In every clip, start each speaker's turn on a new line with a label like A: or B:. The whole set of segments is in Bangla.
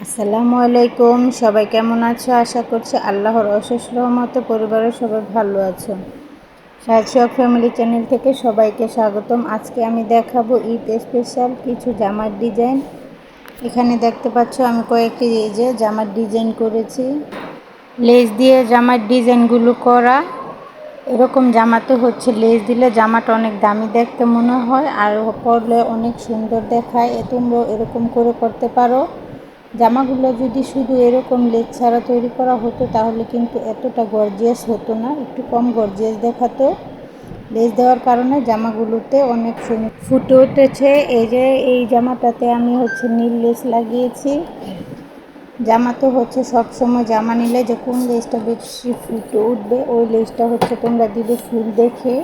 A: আসসালামু আলাইকুম। সবাই কেমন আছো? আশা করছি আল্লাহর অশেষ রহমতে পরিবারের সবাই ভালো আছো। সাহেব ফ্যামিলি চ্যানেল থেকে সবাইকে স্বাগতম। আজকে আমি দেখাবো ঈদ স্পেশাল কিছু জামার ডিজাইন। এখানে দেখতে পাচ্ছ আমি কয়েকটি জামার ডিজাইন করেছি। লেস দিয়ে জামার ডিজাইনগুলো করা। এরকম জামাতে লেস দিলে জামাটা অনেক দামি দেখতে মনে হয়, আর পরলে অনেক সুন্দর দেখায়। তোমরা এরকম করে করতে পারো। জামাগুলো যদি শুধু এরকম লেস ছাড়া তৈরি করা হতো তাহলে কিন্তু এতটা গর্জিয়াস হতো না, একটু কম গর্জিয়াস দেখাতো। লেস দেওয়ার কারণে জামাগুলোতে অনেক সুন্দর ফুটে উঠেছে। এই জামাটাতে আমি নীল লেস লাগিয়েছি। জামাতে সবসময় জামা নিলে যে কোন লেসটা বেশি ফুটে উঠবে ওই লেসটা তোমরা দিবে ফুল দেখে।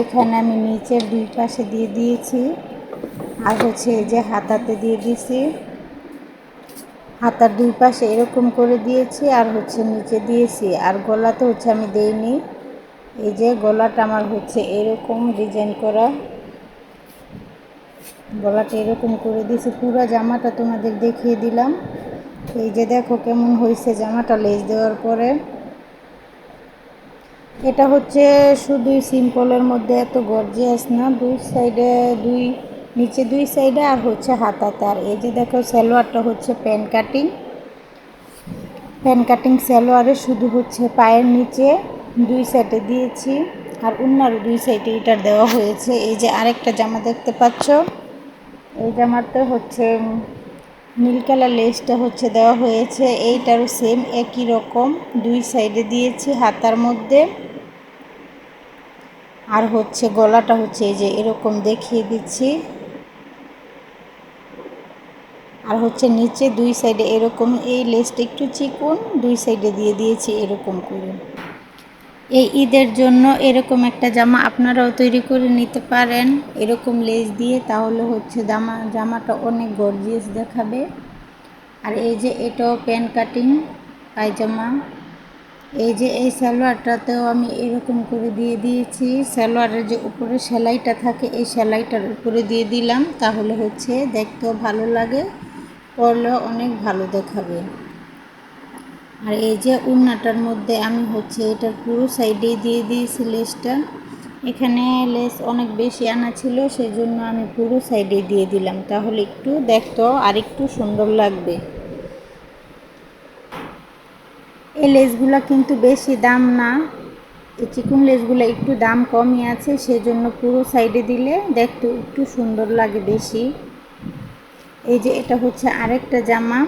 A: এখানে আমি নিচের দুই পাশে দিয়ে দিয়েছি, আর হাতাতে দিয়ে দিয়েছি। হাতার দুই পাশে এরকম করে দিয়েছি, আর নিচে দিয়েছি। আর গলাতে আমি দেইনি। গলাটা আমার এরকম ডিজাইন করা। গলাটা এরকম করে দিয়েছি। পুরো জামাটা তোমাদের দেখিয়ে দিলাম। দেখো কেমন হয়েছে জামাটা লেস দেওয়ার পরে। এটা শুধুই সিম্পলের মধ্যে, এত গর্জিয়াস না। দুই সাইডে নিচে দুই সাইডে, আর হাতাতে। আর দেখো সালোয়ারটা প্যান কাটিং। প্যান কাটিং সালোয়ারে শুধু পায়ের নিচে দুই সাইডে দিয়েছি, আর অন্যার দুই সাইডে এটার দেওয়া হয়েছে। আরেকটা জামা দেখতে পাচ্ছ, এই জামাতে নীল কালার লেসটা দেওয়া হয়েছে। এইটারও সেম একই রকম দুই সাইডে দিয়েছি হাতার মধ্যে। আর গলাটা এরকম দেখিয়ে দিচ্ছি। আর নিচে দুই সাইডে এরকম, এই লেসটা একটু চিকন, দুই সাইডে দিয়ে দিয়েছি এরকম করে। এই ঈদের জন্য এরকম একটা জামা আপনারাও তৈরি করে নিতে পারেন এরকম লেস দিয়ে, তাহলে জামাটা অনেক গর্জিয়াস দেখাবে। আর এটাও প্যান কাটিং পায়জামা। এই সালোয়ারটাতেও আমি এরকম করে দিয়ে দিয়েছি। সালোয়ারের যে উপরে সেলাইটা থাকে এই সেলাইটার উপরে দিয়ে দিলাম, তাহলে দেখতেও ভালো লাগে, পরলেও অনেক ভালো দেখাবে। আর উন্নাটার মধ্যে আমি এটার পুরো সাইডেই দিয়ে দিয়েছি লেসটা। এখানে লেস অনেক বেশি আনা ছিল, সেজন্য আমি পুরো সাইডে দিয়ে দিলাম, তাহলে একটু দেখতেও আর একটু সুন্দর লাগবে। এই লেসগুলো কিন্তু বেশি দাম না, এই চিকন লেসগুলো একটু দাম কমই আছে, সেজন্য পুরো সাইডে দিলে দেখতে একটু সুন্দর লাগে বেশি। এটা আরেকটা জামা।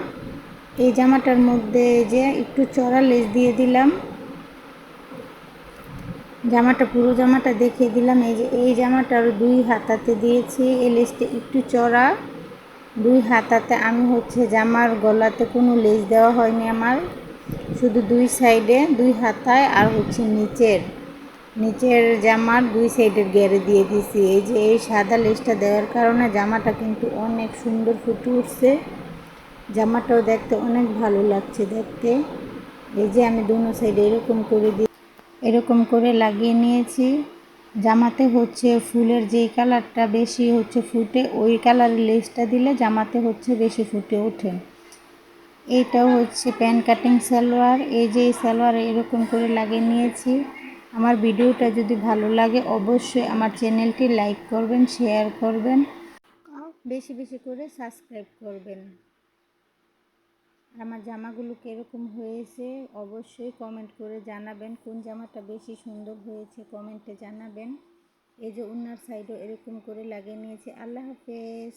A: এই জামাটার মধ্যে একটু চড়া লেস দিয়ে দিলাম। পুরো জামাটা দেখিয়ে দিলাম। এই জামাটার দুই হাতাতে দিয়েছি এই লেসটা একটু চড়া। দুই হাতাতে আমি জামার গলাতে কোনো লেস দেওয়া হয়নি আমার, শুধু দুই সাইডে দুই হাতায়, আর নিচের জামার দুই সাইডের গেরে দিয়ে দিয়েছি। এই সাদা লেসটা দেওয়ার কারণে জামাটা কিন্তু অনেক সুন্দর ফুটে উঠছে। জামাটাও দেখতে অনেক ভালো লাগছে দেখতে। আমি দুনো সাইডে এরকম করে লাগিয়ে নিয়েছি। জামাতে ফুলের যেই কালারটা বেশি ফুটে, ওই কালারের লেসটা দিলে জামাতে বেশি ফুটে ওঠে। এইটাও প্যান কাটিং সালোয়ার। এই সালোয়ার এরকম করে লাগিয়ে নিয়েছি। আমার ভিডিওটা যদি ভালো লাগে অবশ্যই আমার চ্যানেলটি লাইক করবেন, শেয়ার করবেন, বেশি বেশি করে সাবস্ক্রাইব করবেন। আর আমার জামাগুলো কীরকম হয়েছে অবশ্যই কমেন্ট করে জানাবেন। কোন জামাটা বেশি সুন্দর হয়েছে কমেন্টে জানাবেন। ওন্নার সাইডও এরকম করে লাগিয়ে নিয়েছি। আল্লাহ হাফেজ।